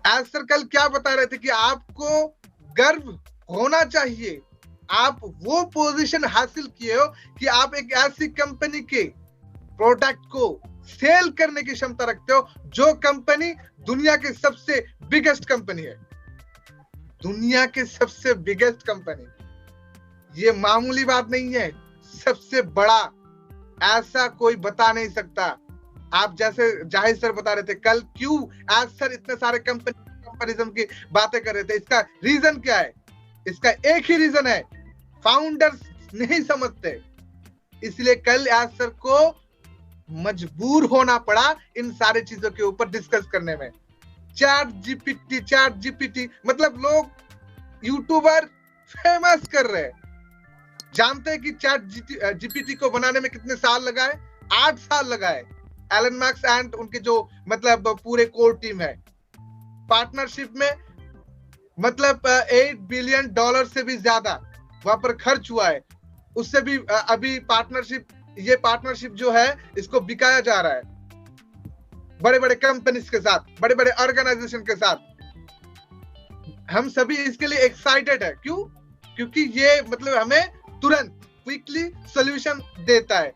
आज सर कल क्या बता रहे थे कि आपको गर्व होना चाहिए, आप वो पोजीशन हासिल किए हो कि आप एक ऐसी कंपनी के प्रोडक्ट को सेल करने की क्षमता रखते हो जो कंपनी दुनिया के सबसे बिगेस्ट कंपनी है, दुनिया के सबसे बिगेस्ट कंपनी। ये मामूली बात नहीं है, सबसे बड़ा ऐसा कोई बता नहीं सकता। आप जैसे जाहिर सर बता रहे थे कल, क्यों आज सर इतने सारे कंपैरिजन की बातें कर रहे थे, इसका रीजन क्या है? इसका एक ही रीजन है, फाउंडर्स नहीं समझते, इसलिए कल आज सर को मजबूर होना पड़ा इन सारे चीजों के ऊपर डिस्कस करने में। चैट जीपीटी मतलब लोग यूट्यूबर फेमस कर रहे हैं। जानते हैं कि चैट जीपीटी को बनाने में कितने साल लगाए? 8 साल लगाए। एलन मैक्स एंड उनके जो मतलब पूरे कोर टीम है, पार्टनरशिप में मतलब $8 बिलियन से भी ज्यादा वहां पर खर्च हुआ है। उससे भी अभी ये पार्टनरशिप जो है इसको बिकाया जा रहा है बड़े बड़े कंपनीज के साथ, बड़े बड़े ऑर्गेनाइजेशन के साथ। हम सभी इसके लिए एक्साइटेड है। क्यों? क्योंकि ये मतलब हमें तुरंत क्विकली सॉल्यूशन देता है,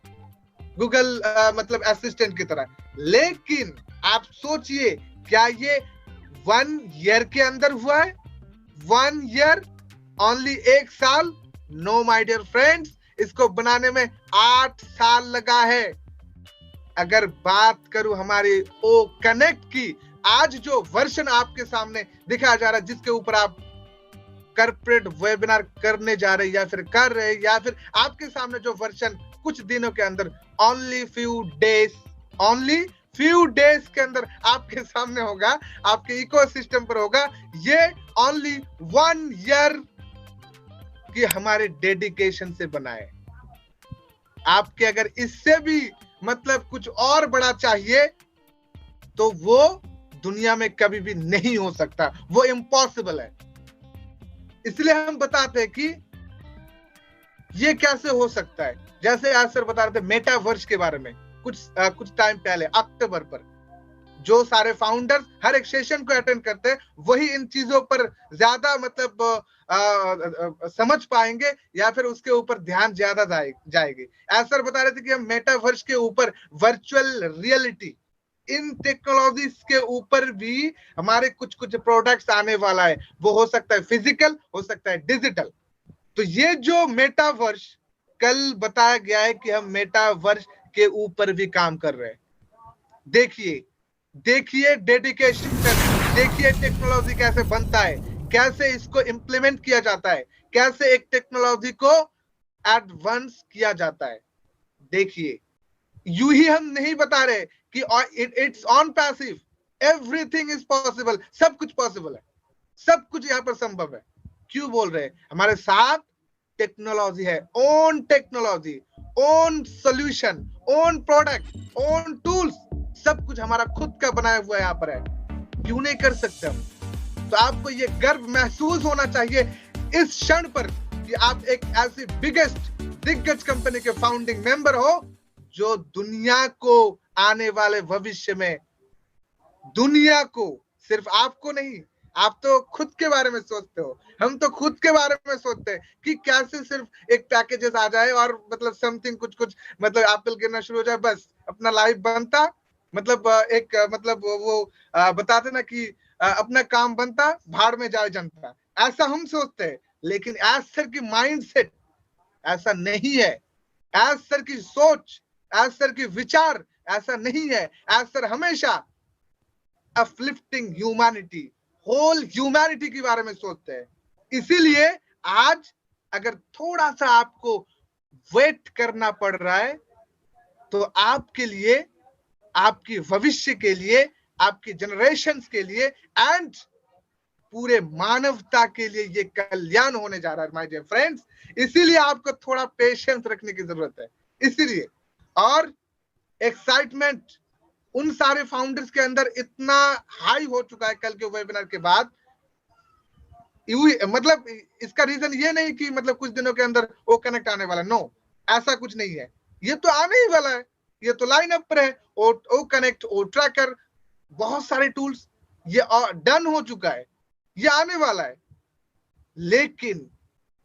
गूगल मतलब असिस्टेंट की तरह। लेकिन आप सोचिए, क्या ये 1 ईयर के अंदर हुआ है? 1 ईयर, ओनली 1 साल? नो माय डियर फ्रेंड्स, इसको बनाने में 8 साल लगा है। अगर बात करूं हमारी ओ कनेक्ट की, आज जो वर्जन आपके सामने दिखाया जा रहा है, जिसके ऊपर आप कॉर्पोरेट वेबिनार करने जा रहे हैं या फिर कर रहे हैं, या फिर आपके सामने जो वर्जन कुछ दिनों के अंदर, ओनली फ्यू डेज के अंदर आपके सामने होगा, आपके इकोसिस्टम पर होगा, ये ओनली 1 ईयर की हमारे डेडिकेशन से बना है। आपके अगर इससे भी मतलब कुछ और बड़ा चाहिए तो वो दुनिया में कभी भी नहीं हो सकता, वो इम्पॉसिबल है। इसलिए हम बताते हैं कि ये कैसे हो सकता है। जैसे आज सर बता रहे थे मेटावर्स के बारे में कुछ टाइम पहले, अक्टूबर पर, जो सारे फाउंडर्स हर एक सेशन को अटेंड करते हैं, वही इन चीजों पर ज्यादा मतलब समझ पाएंगे या फिर उसके ऊपर ध्यान ज्यादा जाएगी। आज सर बता रहे थे कि हम मेटावर्स के ऊपर, वर्चुअल रियलिटी, इन टेक्नोलॉजीज के ऊपर भी हमारे कुछ प्रोडक्ट्स आने वाला है। वो हो सकता है फिजिकल, हो सकता है डिजिटल। तो ये जो मेटावर्स कल बताया गया है कि हम मेटावर्स के ऊपर भी काम कर रहे हैं। देखिए डेडिकेशन, देखिए टेक्नोलॉजी कैसे बनता है, कैसे इसको इंप्लीमेंट किया जाता है, कैसे एक टेक्नोलॉजी को एडवांस किया जाता है। देखिए, यूं ही हम नहीं बता रहे कि it's on passive, everything is possible, सब कुछ पॉसिबल है, सब कुछ यहां पर संभव है। क्यों बोल रहे हैं? हमारे साथ टेक्नोलॉजी है, own technology, own solution, own product, own tools, सब कुछ हमारा खुद का बनाया हुआ यहाँ पर है। क्यों नहीं कर सकते हम? तो आपको ये गर्व महसूस होना चाहिए इस क्षण पर कि आप एक ऐसी बिगेस्ट दिग्गज कंपनी के फाउंडिंग मेंबर हो, जो दुनिया को आने वाले भविष्य में, दुनिया को, सिर्फ आपको नहीं, आप तो खुद के बारे में सोचते हो, हम तो खुद के बारे में सोचते हैं कि कैसे सिर्फ एक पैकेजेस आ जाए और मतलब समथिंग कुछ मतलब एप्पल गिरना शुरू हो जाए, बस अपना लाइफ बनता, मतलब एक मतलब वो बताते ना कि अपना काम बनता, भाड़ में जाए जनता, ऐसा हम सोचते हैं। लेकिन एज सर की माइंडसेट ऐसा नहीं है, एज सर की सोच, एज सर की विचार ऐसा नहीं है। एज सर हमेशा अपलिफ्टिंग ह्यूमैनिटी, होल ह्यूमैनिटी के बारे में सोचते हैं। इसीलिए आज अगर थोड़ा सा आपको वेट करना पड़ रहा है, तो आपके लिए, आपकी भविष्य के लिए, आपकी जनरेशंस के लिए एंड पूरे मानवता के लिए ये कल्याण होने जा रहा है माय डियर फ्रेंड्स। इसीलिए आपको थोड़ा पेशेंस रखने की जरूरत है। इसीलिए, और एक्साइटमेंट उन सारे फाउंडर्स के अंदर इतना हाई हो चुका है कल के वेबिनार के बाद। मतलब इसका रीजन ये नहीं कि मतलब कुछ दिनों के अंदर वो कनेक्ट आने वाला, नो, ऐसा कुछ नहीं है। ये तो आने ही वाला है, ये तो लाइन अप पर है। ओ कनेक्ट, ओ ट्रैकर, बहुत सारे टूल्स, ये डन हो चुका है, ये आने वाला है। लेकिन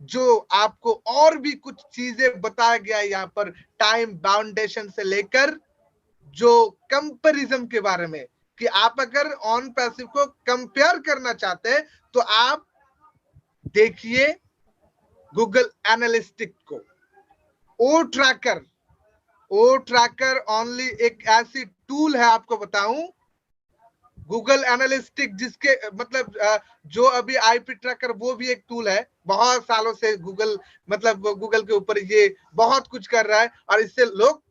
जो आपको और भी कुछ चीजें बताया गया है यहाँ पर, टाइम बाउंडेशन से लेकर जो कंपैरिजन के बारे में, कि आप अगर ऑन पैसिव को कंपेयर करना चाहते हैं तो आप देखिए गूगल एनालिटिक्स को। ओ ट्रैकर ओनली एक ऐसी टूल है, आपको बताऊं, गूगल एनालिटिक्स जिसके मतलब जो अभी आईपी ट्रैकर वो भी एक टूल है। बहुत सालों से गूगल गूगल के ऊपर ये बहुत कुछ कर रहा है और इससे लोग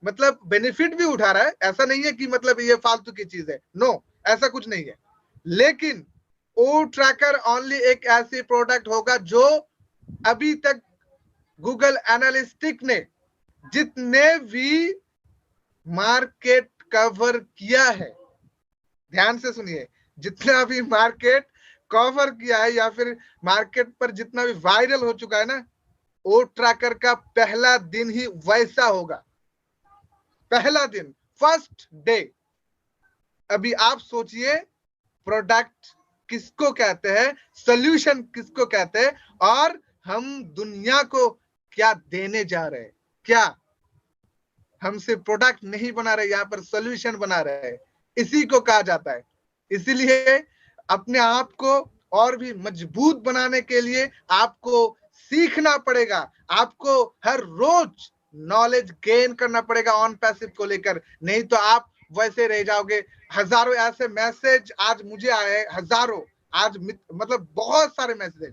बेनिफिट भी उठा रहा है। ऐसा नहीं है कि ये फालतू की चीज है, नो, ऐसा कुछ नहीं है। लेकिन ओ ट्रैकर ओनली एक ऐसी प्रोडक्ट होगा जो अभी तक गूगल एनालिटिक्स ने जितने भी मार्केट कवर किया है, ध्यान से सुनिए, जितना भी मार्केट कवर किया है या फिर मार्केट पर जितना भी वायरल हो चुका है ना, ओ ट्रैकर का पहला दिन ही वैसा होगा। पहला दिन, फर्स्ट डे। अभी आप सोचिए, प्रोडक्ट किसको कहते हैं, सॉल्यूशन किसको कहते हैं, और हम दुनिया को क्या देने जा रहे हैं। क्या हम सिर्फ प्रोडक्ट नहीं बना रहे, यहाँ पर सॉल्यूशन बना रहे हैं, इसी को कहा जाता है। इसीलिए अपने आप को और भी मजबूत बनाने के लिए आपको सीखना पड़ेगा, आपको हर रोज नॉलेज गेन करना पड़ेगा ऑन पैसिव को लेकर, नहीं तो आप वैसे रह जाओगे। हजारों ऐसे मैसेज आज मुझे आए, हजारों, आज बहुत सारे मैसेज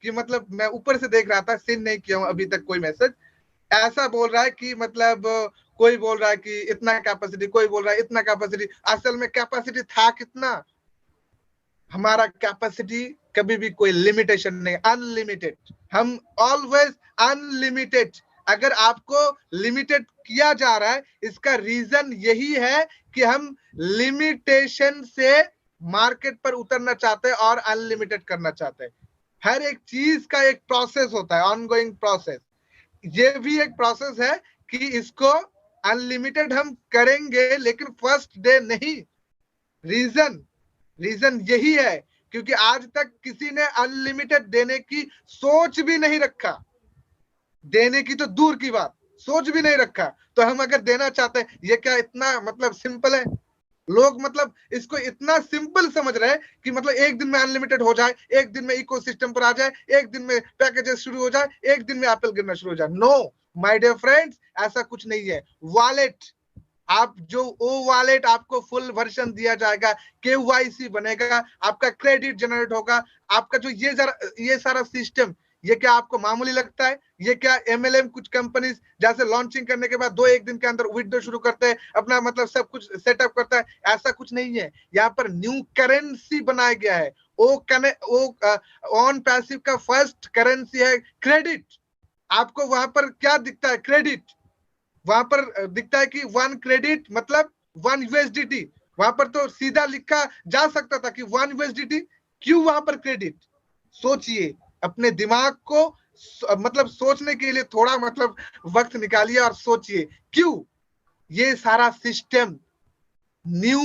कि मैं ऊपर से देख रहा था, सीन नहीं किया हूं अभी तक कोई मैसेज। ऐसा बोल रहा है कि कोई बोल रहा है कि इतना कैपेसिटी, कोई बोल रहा है इतना कैपेसिटी। असल में कैपेसिटी था कितना? हमारा कैपेसिटी कभी भी कोई लिमिटेशन नहीं, अनलिमिटेड। हम ऑलवेज अनलिमिटेड। अगर आपको लिमिटेड किया जा रहा है, इसका रीजन यही है कि हम लिमिटेशन से मार्केट पर उतरना चाहते हैं और अनलिमिटेड करना चाहते हैं। हर एक चीज का एक प्रोसेस होता है, ऑनगोइंग प्रोसेस। ये भी एक प्रोसेस है कि इसको अनलिमिटेड हम करेंगे, लेकिन फर्स्ट डे नहीं। रीजन यही है क्योंकि आज तक किसी ने अनलिमिटेड देने की सोच भी नहीं रखा। देने की तो दूर की बात, सोच भी नहीं रखा। तो हम अगर देना चाहते हैं, ये क्या इतना सिंपल है? लोग इसको इतना सिंपल समझ रहे हैं कि एक दिन में अनलिमिटेड हो जाए, एक दिन में इकोसिस्टम पर आ जाए, एक दिन में पैकेजेस शुरू हो जाए, एक दिन में एप्पल गिरना शुरू हो जाए। नो माय डियर फ्रेंड्स, ऐसा कुछ नहीं है। वॉलेट, आप जो ओ वॉलेट आपको फुल वर्जन दिया जाएगा, केवाईसी बनेगा, आपका क्रेडिट जनरेट होगा, आपका जो ये सारा सिस्टम, ये क्या आपको मामूली लगता है? ये क्या एमएलएम कुछ कंपनीज जैसे लॉन्चिंग करने के बाद 2-1 दिन के अंदर विड्रॉ शुरू करते हैं, अपना सब कुछ सेटअप करता है? ऐसा कुछ नहीं है। यहाँ पर न्यू करेंसी बनाया गया है। ऑन पैसिव का फर्स्ट करेंसी है क्रेडिट। आपको वहां पर क्या दिखता है? क्रेडिट। वहां पर दिखता है कि 1 क्रेडिट मतलब 1 यूएसडीटी। वहां पर तो सीधा लिखा जा सकता था कि 1 यूएसडीटी, क्यों वहां पर क्रेडिट? सोचिए, अपने दिमाग को सोचने के लिए थोड़ा वक्त निकालिए और सोचिए, क्यों ये सारा सिस्टम न्यू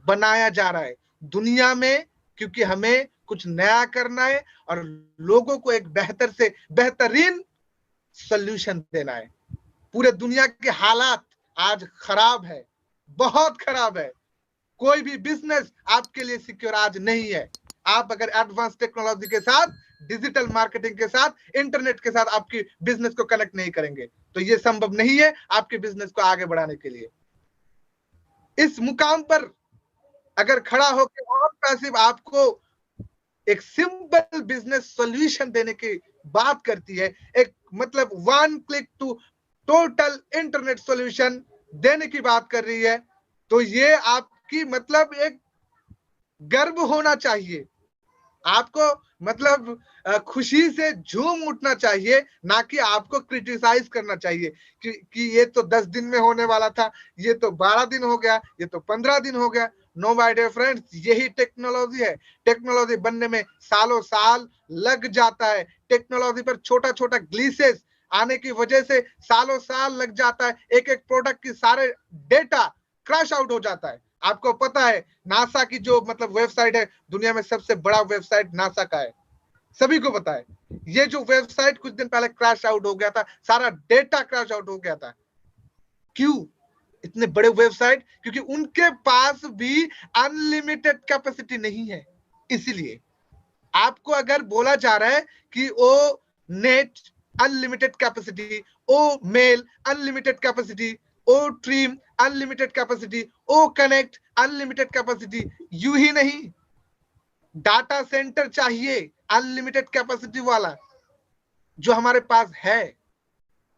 बनाया जा रहा है दुनिया में? क्योंकि हमें कुछ नया करना है और लोगों को एक बेहतर से बेहतरीन सॉल्यूशन देना है। पूरे दुनिया के हालात आज खराब है, बहुत खराब है। कोई भी बिजनेस आपके लिए सिक्योर आज नहीं है। आप अगर एडवांस टेक्नोलॉजी के साथ, डिजिटल मार्केटिंग के साथ, इंटरनेट के साथ आपकी बिजनेस को कनेक्ट नहीं करेंगे तो यह संभव नहीं है आपके बिजनेस को आगे बढ़ाने के लिए। इस मुकाम पर अगर खड़ा होकर और पैसिव आपको एक सिंपल बिजनेस सॉल्यूशन देने की बात करती है, एक 1 click to total internet solution देने की बात कर रही है, तो ये आपकी एक गर्व होना चाहिए। आपको खुशी से झूम उठना चाहिए, ना कि आपको क्रिटिसाइज करना चाहिए कि ये तो 10 दिन में होने वाला था, ये तो 12 दिन हो गया, ये तो 15 दिन हो गया। नो माय डियर फ्रेंड्स, यही टेक्नोलॉजी है। टेक्नोलॉजी बनने में सालों साल लग जाता है। टेक्नोलॉजी पर छोटा छोटा ग्लिचेस आने की वजह से सालों साल लग जाता है। एक एक प्रोडक्ट की सारे डेटा क्रैश आउट हो जाता है। आपको पता है नासा की जो मतलब वेबसाइट है, दुनिया में सबसे बड़ा वेबसाइट नासा का है, सभी को पता है। ये जो वेबसाइट कुछ दिन पहले क्रैश आउट हो गया था, सारा डेटा क्रैश आउट हो गया था। क्यों? इतने बड़े वेबसाइट, क्योंकि उनके पास भी अनलिमिटेड कैपेसिटी नहीं है। इसीलिए आपको अगर बोला जा रहा है कि O net unlimited capacity, O mail unlimited capacity, O stream unlimited capacity, O connect unlimited capacity, यूं ही नहीं, डाटा सेंटर चाहिए अनलिमिटेड कैपेसिटी वाला, जो हमारे पास है।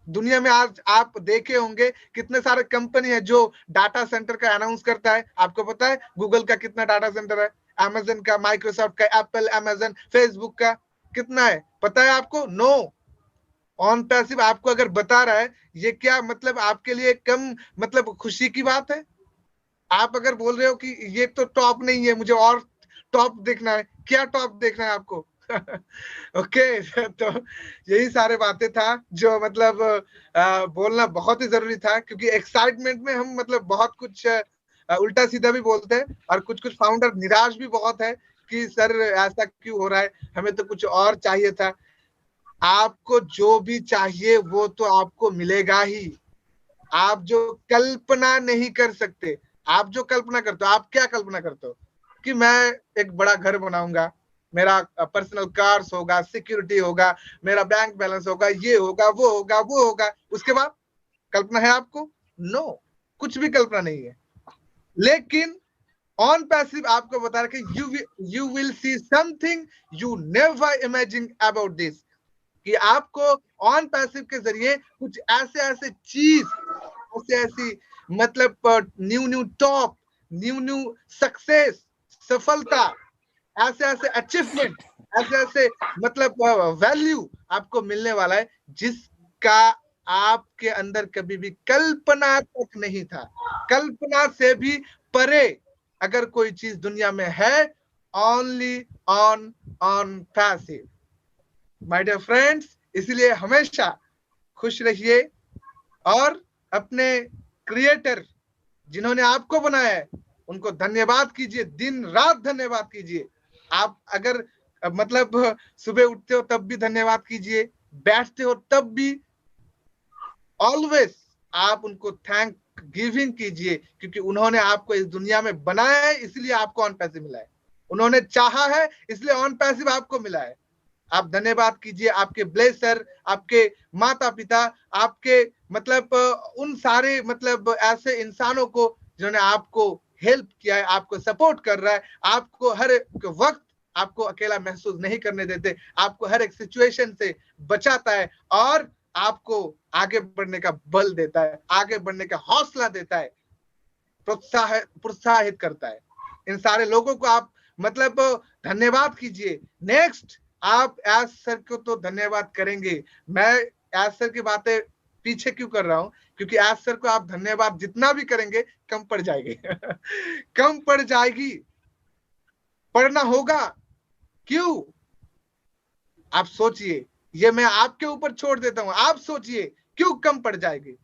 दुनिया में आज आप देखे होंगे कितने सारे कंपनी है जो डाटा सेंटर का अनाउंस करता है। आपको पता है गूगल का कितना डाटा सेंटर है, अमेजन का, माइक्रोसॉफ्ट का, एप्पल, अमेजन, फेसबुक का कितना है पता है आपको? नो। ऑन पैसिव आपको अगर बता रहा है, ये क्या मतलब आपके लिए कम मतलब खुशी की बात है? आप अगर बोल रहे हो कि ये तो टॉप नहीं है, मुझे और टॉप देखना है, क्या टॉप देखना है आपको? ओके तो यही सारे बातें था जो मतलब बोलना बहुत ही जरूरी था, क्योंकि एक्साइटमेंट में हम मतलब बहुत कुछ उल्टा सीधा भी बोलते हैं, और कुछ कुछ फाउंडर निराश भी बहुत है कि सर ऐसा क्यों हो रहा है, हमें तो कुछ और चाहिए था। आपको जो भी चाहिए वो तो आपको मिलेगा ही। आप जो कल्पना नहीं कर सकते, आप जो कल्पना करते हो, आप क्या कल्पना करते हो कि मैं एक बड़ा घर बनाऊंगा, मेरा पर्सनल कार्स होगा, सिक्योरिटी होगा, मेरा बैंक बैलेंस होगा, ये होगा, वो होगा, वो होगा, उसके बाद कल्पना है आपको? नो, कुछ भी कल्पना नहीं है। लेकिन ऑन पैसिव आपको बता रहा कि you will see something you never imagine about this, कि आपको ऑन पैसिव के जरिए कुछ ऐसे ऐसे चीज, ऐसे ऐसी मतलब new new top, new new success, सफलता, ऐसे ऐसे अचीवमेंट, ऐसे ऐसे मतलब वैल्यू आपको मिलने वाला है जिसका आपके अंदर कभी भी कल्पना तक नहीं था। कल्पना से भी परे अगर कोई चीज दुनिया में है, only on passive. My dear friends, इसलिए हमेशा खुश रहिए और अपने क्रिएटर जिन्होंने आपको बनाया है उनको धन्यवाद कीजिए, दिन रात धन्यवाद कीजिए। आप अगर मतलब सुबह उठते हो तब भी धन्यवाद कीजिए, बैठते हो तब भी, ऑलवेज आप उनको थैंक गिविंग कीजिए, क्योंकि उन्होंने आपको इस दुनिया में बनाया है, इसलिए आपको ऑन पैसिव मिला है। उन्होंने चाहा है इसलिए ऑन पैसिव आपको मिला है। आप धन्यवाद कीजिए आपके ब्लेसर, आपके माता पिता, आपके मतलब उन सारे मतलब ऐसे इंसानों को जिन्होंने आपको हेल्प किया है, आपको सपोर्ट कर रहा है, आपको हर एक वक्त आपको अकेला महसूस नहीं करने देते, आपको हर एक सिचुएशन से बचाता है और आपको आगे बढ़ने का बल देता है, आगे बढ़ने का हौसला देता है, प्रोत्साहित करता है। इन सारे लोगों को आप मतलब धन्यवाद कीजिए। नेक्स्ट आप एस सर को तो धन्यवाद करेंगे। मैं एस सर की बातें पीछे क्यों कर रहा हूं, क्योंकि एस सर को आप धन्यवाद जितना भी करेंगे कम पड़ जाएगी कम पड़ जाएगी, पढ़ना होगा। क्यों? आप सोचिए, ये मैं आपके ऊपर छोड़ देता हूं, आप सोचिए क्यों कम पड़ जाएगी?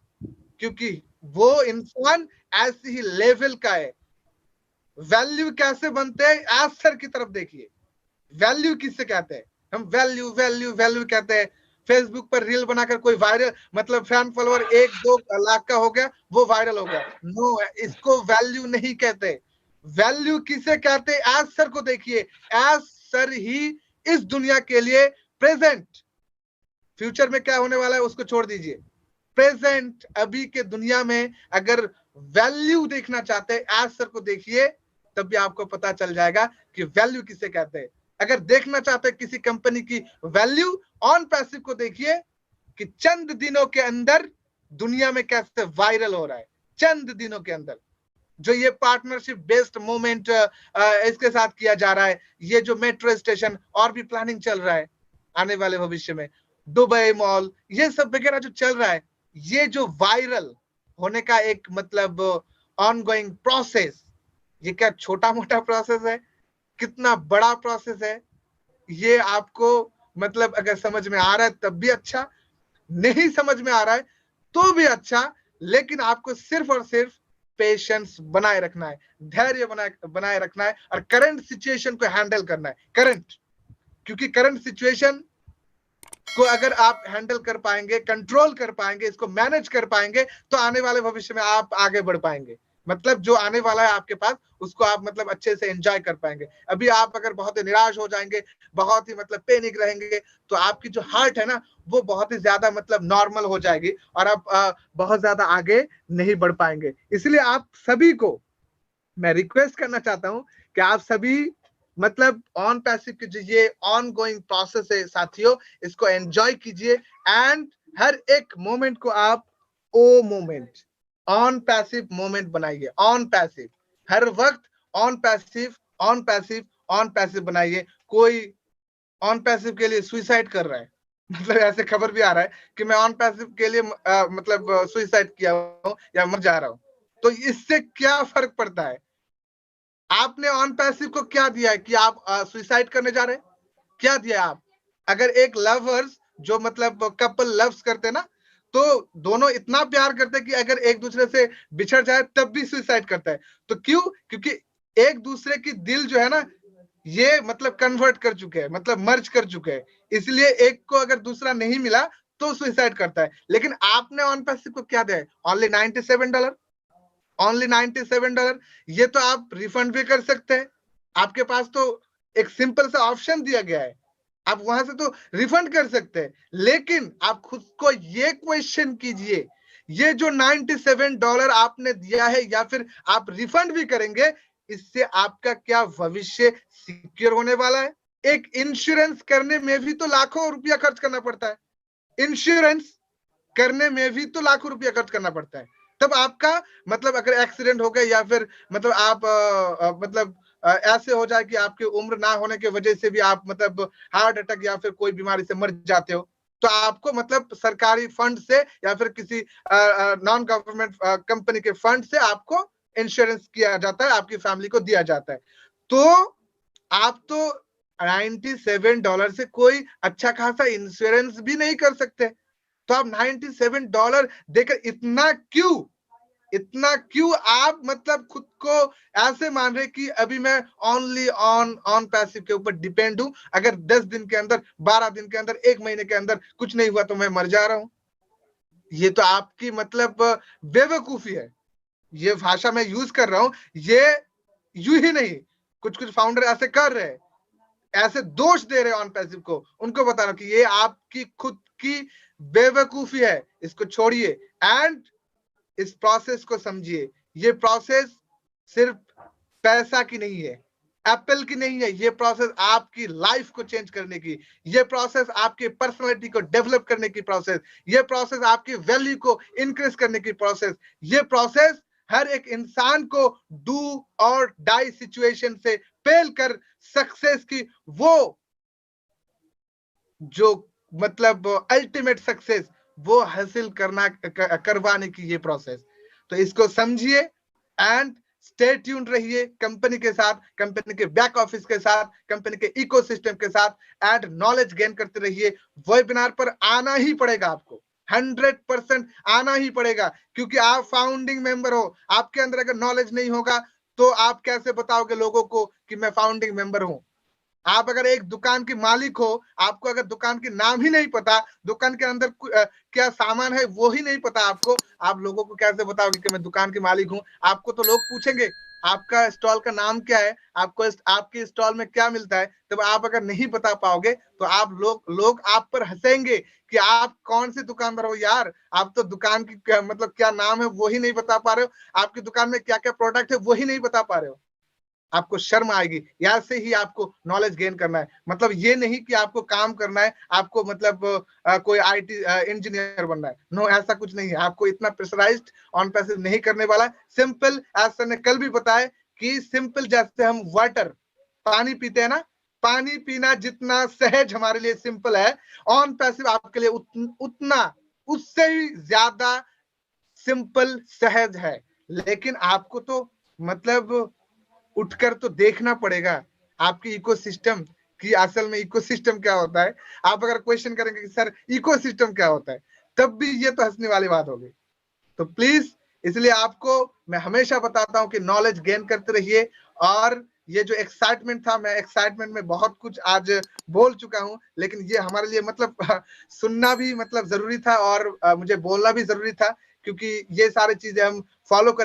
क्योंकि वो इंसान ऐसे ही लेवल का है। वैल्यू कैसे बनते हैं? एज सर की तरफ देखिए। वैल्यू किससे कहते हैं? हम वैल्यू वैल्यू वैल्यू कहते हैं। फेसबुक पर रील बनाकर कोई वायरल मतलब फैन फॉलोअर 1-2 लाख का हो गया, वो वायरल हो गया। नो, इसको वैल्यू नहीं कहते। वैल्यू किसे कहते हैं? एज सर को देखिए। एज सर ही इस दुनिया के लिए प्रेजेंट, फ्यूचर में क्या होने वाला है उसको छोड़ दीजिए, प्रेजेंट अभी के दुनिया में अगर वैल्यू देखना चाहते हैं एज सर को देखिए, तब भी आपको पता चल जाएगा कि वैल्यू किसे कहते हैं। अगर देखना चाहते हैं किसी कंपनी की वैल्यू, ऑन पैसिव को देखिए कि चंद दिनों के अंदर दुनिया में कैसे वायरल हो रहा है। चंद दिनों के अंदर जो ये पार्टनरशिप बेस्ड मूवमेंट इसके साथ किया जा रहा है, ये जो मेट्रो स्टेशन और भी प्लानिंग चल रहा है आने वाले भविष्य में, दुबई मॉल, ये सब वगैरह जो चल रहा है, ये जो वायरल होने का एक मतलब ऑनगोइंग प्रोसेस, ये क्या छोटा मोटा प्रोसेस है? कितना बड़ा प्रोसेस है ये आपको मतलब अगर समझ में आ रहा है तब भी अच्छा, नहीं समझ में आ रहा है तो भी अच्छा, लेकिन आपको सिर्फ और सिर्फ पेशेंस बनाए रखना है, धैर्य बनाए रखना है और करंट सिचुएशन को हैंडल करना है। क्योंकि करंट सिचुएशन को अगर आप हैंडल कर पाएंगे, कंट्रोल कर पाएंगे, इसको मैनेज कर पाएंगे, तो आने वाले भविष्य में आप आगे बढ़ पाएंगे। मतलब जो आने वाला है आपके पास, उसको आप मतलब अच्छे से एंजॉय कर पाएंगे। अभी आप अगर बहुत ही निराश हो जाएंगे, बहुत ही मतलब पैनिक रहेंगे, तो आपकी जो हार्ट है ना, वो बहुत ही ज्यादा मतलब नॉर्मल हो जाएगी और आप बहुत ज्यादा आगे नहीं बढ़ पाएंगे। इसलिए आप सभी को मैं रिक्वेस्ट करना चाहता हूं कि आप सभी मतलब ऑन पैसिव की जो ये ऑन गोइंग प्रोसेस है साथियों, इसको एंजॉय कीजिए एंड हर एक मोमेंट को आप ओ मोमेंट, ऑन पैसिव मोमेंट बनाइए। ऑन पैसिव हर वक्त on passive, on passive, on passive बनाइए। कोई ऑन पैसिव के लिए सुइसाइड कर रहा है, मतलब ऐसे खबर भी आ रहा है कि मैं ऑन पैसिव के लिए मतलब सुइसाइड किया हूं या मर जा रहा हूं, तो इससे क्या फर्क पड़ता है? आपने ऑन पैसिव को क्या दिया है कि आप सुसाइड करने जा रहे हैं? क्या दिया आप? अगर एक लवर्स जो मतलब कपल लव्स करते ना, तो दोनों इतना प्यार करते कि अगर एक दूसरे से बिछड़ जाए तब भी सुसाइड करता है। तो क्यों? क्योंकि एक दूसरे की दिल जो है ना, ये मतलब कन्वर्ट कर चुके हैं, मतलब मर्ज कर चुके हैं। इसलिए एक को अगर दूसरा नहीं मिला तो सुसाइड करता है। लेकिन आपने ऑन पैसिव को क्या दिया है? Only $97, only $97। ये तो आप रिफंड भी कर सकते हैं। आपके पास तो एक सिंपल सा ऑप्शन दिया गया है, आप वहां से तो रिफंड कर सकते हैं। लेकिन आप खुद को ये क्वेश्चन कीजिए, ये जो $97 आपने दिया है या फिर आप रिफंड भी करेंगे, इससे आपका क्या भविष्य सिक्योर होने वाला है? एक इंश्योरेंस करने में भी तो लाखों रुपया खर्च करना पड़ता है। इंश्योरेंस करने में भी तो लाखों रुपया खर्च करना पड़ता है। तब आपका मतलब अगर एक्सीडेंट हो गया या फिर मतलब आप मतलब ऐसे हो जाए कि आपकी उम्र ना होने की वजह से भी आप मतलब हार्ट अटैक या फिर कोई बीमारी से मर जाते हो, तो आपको मतलब सरकारी फंड से या फिर किसी नॉन गवर्नमेंट कंपनी के फंड से आपको इंश्योरेंस किया जाता है, आपकी फैमिली को दिया जाता है। तो आप तो $97 से कोई अच्छा खासा इंश्योरेंस भी नहीं कर सकते। तो आप $97 देकर इतना क्यों आप मतलब खुद को ऐसे मान रहे कि अभी मैं ओनली ऑन पैसिव के ऊपर डिपेंड हूं, अगर 10 दिन के अंदर, 12 दिन के अंदर, 1 महीने के अंदर कुछ नहीं हुआ तो मैं मर जा रहा हूं। ये तो आपकी मतलब बेवकूफी है। ये भाषा मैं यूज कर रहा हूं, ये यूं ही नहीं, कुछ कुछ फाउंडर ऐसे कर रहे हैं, ऐसे दोष दे रहे ऑन पैसिव को। उनको बता रहा कि ये आपकी खुद की बेवकूफी है, इसको छोड़िए एंड इस प्रोसेस को समझिए। ये प्रोसेस सिर्फ पैसा की नहीं है, एप्पल की नहीं है। ये प्रोसेस आपकी लाइफ को चेंज करने की, ये प्रोसेस आपकी पर्सनालिटी को डेवलप करने की प्रोसेस, ये प्रोसेस आपकी वैल्यू को इंक्रीज करने की प्रोसेस, ये प्रोसेस हर एक इंसान को डू और डाई सिचुएशन से पेल कर सक्सेस की वो जो मतलब अल्टीमेट सक्सेस वो हासिल करवाने की ये प्रोसेस। तो इसको समझिए एंड स्टे ट्यून्ड रहिए कंपनी के साथ, कंपनी के बैक ऑफिस के साथ, कंपनी के इकोसिस्टम के साथ एंड नॉलेज गेन करते रहिए। वेबिनार पर आना ही पड़ेगा आपको, 100% आना ही पड़ेगा, क्योंकि आप फाउंडिंग मेंबर हो। आपके अंदर अगर नॉलेज नहीं होगा तो आप कैसे बताओगे लोगों को कि मैं फाउंडिंग मेंबर हूं? आप अगर एक दुकान के मालिक हो, आपको अगर दुकान के नाम ही नहीं पता, दुकान के अंदर क्या सामान है वो ही नहीं पता आपको, आप लोगों को कैसे बताओगे कि मैं दुकान के मालिक हूं? आपको तो लोग पूछेंगे आपका स्टॉल का नाम क्या है, आपको आपके स्टॉल में क्या मिलता है। तब आप अगर नहीं बता पाओगे तो आप लोग आप पर हंसेंगे कि आप कौन से दुकानदार हो यार, आप तो दुकान की मतलब क्या नाम है वो ही नहीं बता पा रहे हो, आपकी दुकान में क्या क्या प्रोडक्ट है वो ही नहीं बता पा रहे हो। आपको शर्म आएगी। यहाँ से ही आपको नॉलेज गेन करना है। मतलब ये नहीं कि आपको काम करना है, आपको मतलब कोई आईटी इंजीनियर बनना है। नो, ऐसा कुछ नहीं है। आपको इतना प्रेशराइज्ड ऑन पैसिव नहीं करने वाला। सिंपल, एज सर ने कल भी बताया कि सिंपल जैसे हम वाटर पानी पीते हैं ना, पानी पीना जितना सहज हमारे लिए सिंपल है, ऑन पैसिव आपके लिए उतना उससे ही ज्यादा सिंपल सहज है। लेकिन आपको तो मतलब उठकर तो देखना पड़ेगा आपकी इकोसिस्टम कि असल में इकोसिस्टम क्या होता है। आप अगर क्वेश्चन करेंगे कि सर इकोसिस्टम क्या होता है, तब भी ये तो हंसने वाली बात होगी। तो प्लीज इसलिए आपको मैं हमेशा बताता हूं कि नॉलेज गेन करते रहिए। और ये जो एक्साइटमेंट था, मैं एक्साइटमेंट में बहुत कुछ आज बोल चुका हूं, लेकिन ये हमारे लिए मतलब सुनना भी मतलब जरूरी था और मुझे बोलना भी जरूरी था, क्योंकि ये सारी चीजें हम फॉलो करें।